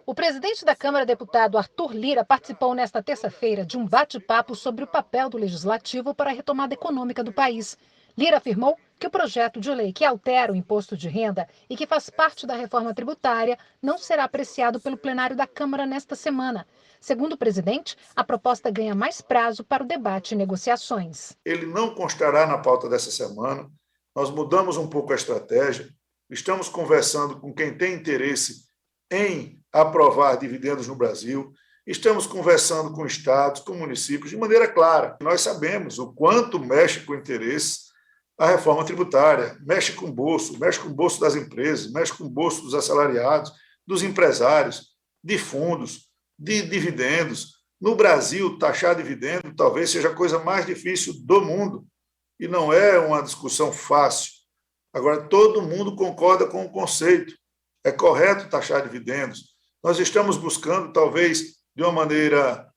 O presidente da Câmara, deputado Arthur Lira, participou nesta terça-feira de um bate-papo sobre o papel do legislativo para a retomada econômica do país. Lira afirmou que o projeto de lei que altera o imposto de renda e que faz parte da reforma tributária não será apreciado pelo plenário da Câmara nesta semana. Segundo o presidente, a proposta ganha mais prazo para o debate e negociações. Ele não constará na pauta dessa semana. Nós mudamos um pouco a estratégia. Estamos conversando com quem tem interesse em aprovar dividendos no Brasil. Estamos conversando com estados, com municípios, de maneira clara. Nós sabemos o quanto mexe com o interesse a reforma tributária, mexe com o bolso das empresas, mexe com o bolso dos assalariados, dos empresários, de fundos, de dividendos. No Brasil, taxar dividendo talvez seja a coisa mais difícil do mundo, e não é uma discussão fácil. Agora, todo mundo concorda com o conceito. É correto taxar dividendos. Nós estamos buscando, talvez, de uma maneira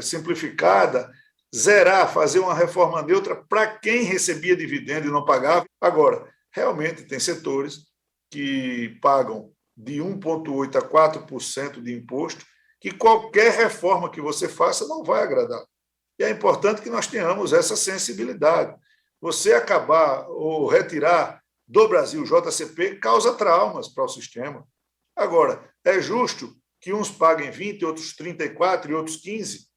simplificada, zerar, fazer uma reforma neutra para quem recebia dividendo e não pagava. Agora, realmente tem setores que pagam de 1,8% a 4% de imposto, que qualquer reforma que você faça não vai agradar. E é importante que nós tenhamos essa sensibilidade. Você acabar ou retirar do Brasil o JCP causa traumas para o sistema. Agora, é justo que uns paguem 20, outros 34 e outros 15?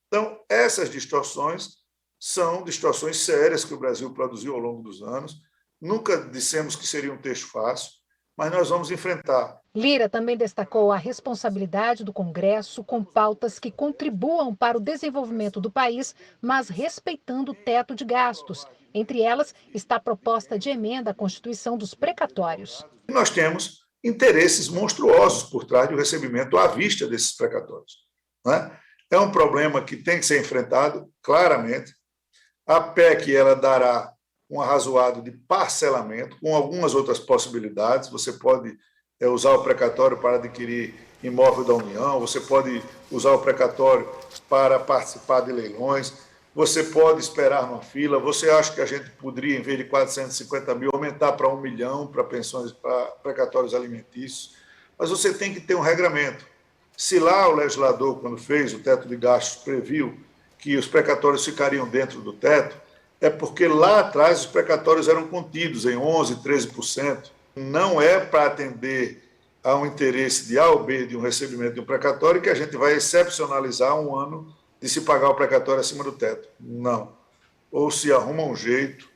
Então, essas distorções são distorções sérias que o Brasil produziu ao longo dos anos. Nunca dissemos que seria um texto fácil, mas nós vamos enfrentar. Lira também destacou a responsabilidade do Congresso com pautas que contribuam para o desenvolvimento do país, mas respeitando o teto de gastos. Entre elas está a proposta de emenda à Constituição dos precatórios. Nós temos interesses monstruosos por trás do recebimento à vista desses precatórios. Não é? É um problema que tem que ser enfrentado claramente. A PEC ela dará um arrazoado de parcelamento, com algumas outras possibilidades. Você pode usar o precatório para adquirir imóvel da União, você pode usar o precatório para participar de leilões, você pode esperar numa fila. Você acha que a gente poderia, em vez de 450 mil, aumentar para 1 milhão para pensões, para precatórios alimentícios? Mas você tem que ter um regramento. Se lá o legislador, quando fez o teto de gastos, previu que os precatórios ficariam dentro do teto, é porque lá atrás os precatórios eram contidos em 11%, 13%. Não é para atender a um interesse de A ou B de um recebimento de um precatório que a gente vai excepcionalizar um ano de se pagar o precatório acima do teto. Não. Ou se arruma um jeito,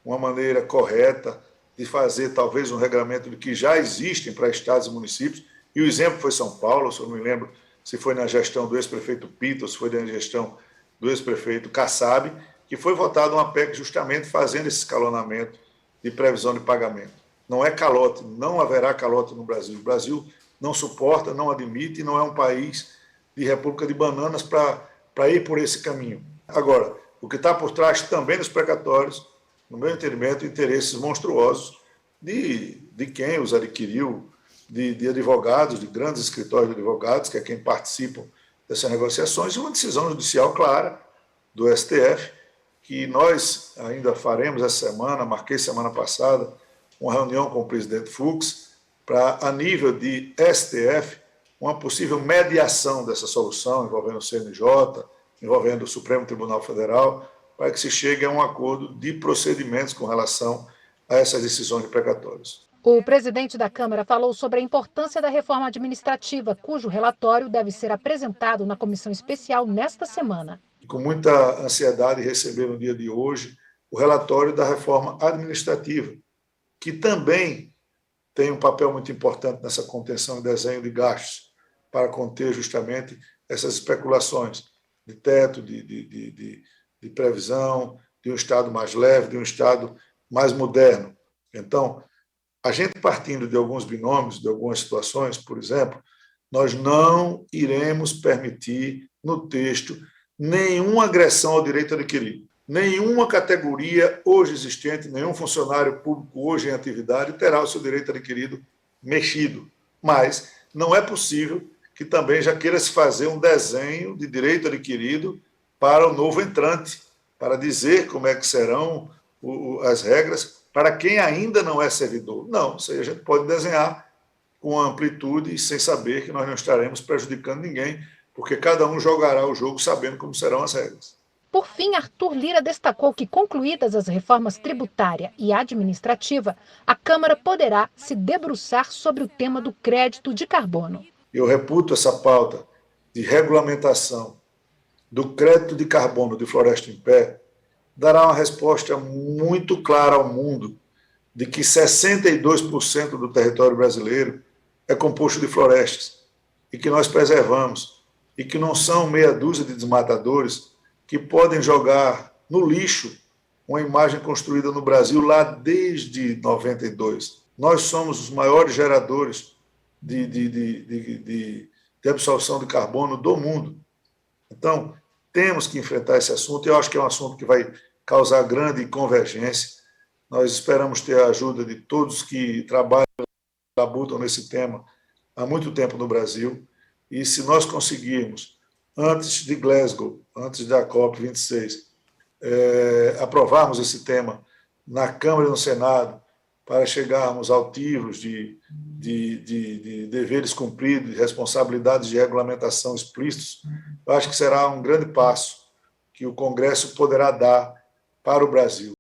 uma maneira correta de fazer talvez um regramento do que já existem para estados e municípios. E o exemplo foi São Paulo, se eu não me lembro se foi na gestão do ex-prefeito Pita ou se foi na gestão do ex-prefeito Kassab, que foi votada uma PEC justamente fazendo esse escalonamento de previsão de pagamento. Não é calote, não haverá calote no Brasil. O Brasil não suporta, não admite, e não é um país de república de bananas para ir por esse caminho. Agora, o que está por trás também dos precatórios, no meu entendimento, interesses monstruosos de quem os adquiriu, de advogados, de grandes escritórios de advogados, que é quem participam dessas negociações, e uma decisão judicial clara do STF, que nós ainda faremos essa semana, marquei semana passada, uma reunião com o presidente Fux, para, a nível de STF, uma possível mediação dessa solução, envolvendo o CNJ, envolvendo o Supremo Tribunal Federal, para que se chegue a um acordo de procedimentos com relação a essas decisões de precatórios. O presidente da Câmara falou sobre a importância da reforma administrativa, cujo relatório deve ser apresentado na comissão especial nesta semana. Com muita ansiedade receber no dia de hoje o relatório da reforma administrativa, que também tem um papel muito importante nessa contenção e desenho de gastos, para conter justamente essas especulações de teto, de previsão, de um Estado mais leve, de um Estado mais moderno. Então, a gente partindo de alguns binômios, de algumas situações, por exemplo, nós não iremos permitir no texto nenhuma agressão ao direito adquirido. Nenhuma categoria hoje existente, nenhum funcionário público hoje em atividade terá o seu direito adquirido mexido. Mas não é possível que também já queira se fazer um desenho de direito adquirido para o novo entrante, para dizer como é que serão as regras para quem ainda não é servidor. Não, isso aí a gente pode desenhar com amplitude e sem saber que nós não estaremos prejudicando ninguém, porque cada um jogará o jogo sabendo como serão as regras. Por fim, Arthur Lira destacou que, concluídas as reformas tributária e administrativa, a Câmara poderá se debruçar sobre o tema do crédito de carbono. Eu reputo essa pauta de regulamentação do crédito de carbono de Floresta em Pé, dará uma resposta muito clara ao mundo de que 62% do território brasileiro é composto de florestas e que nós preservamos e que não são meia dúzia de desmatadores que podem jogar no lixo uma imagem construída no Brasil lá desde 92. Nós somos os maiores geradores de absorção de carbono do mundo. Então, temos que enfrentar esse assunto, e eu acho que é um assunto que vai causar grande convergência. Nós esperamos ter a ajuda de todos que trabalham, labutam nesse tema há muito tempo no Brasil, e se nós conseguirmos, antes de Glasgow, antes da COP26, aprovarmos esse tema na Câmara e no Senado, para chegarmos altivos de deveres cumpridos, de responsabilidades de regulamentação explícitos, eu acho que será um grande passo que o Congresso poderá dar para o Brasil.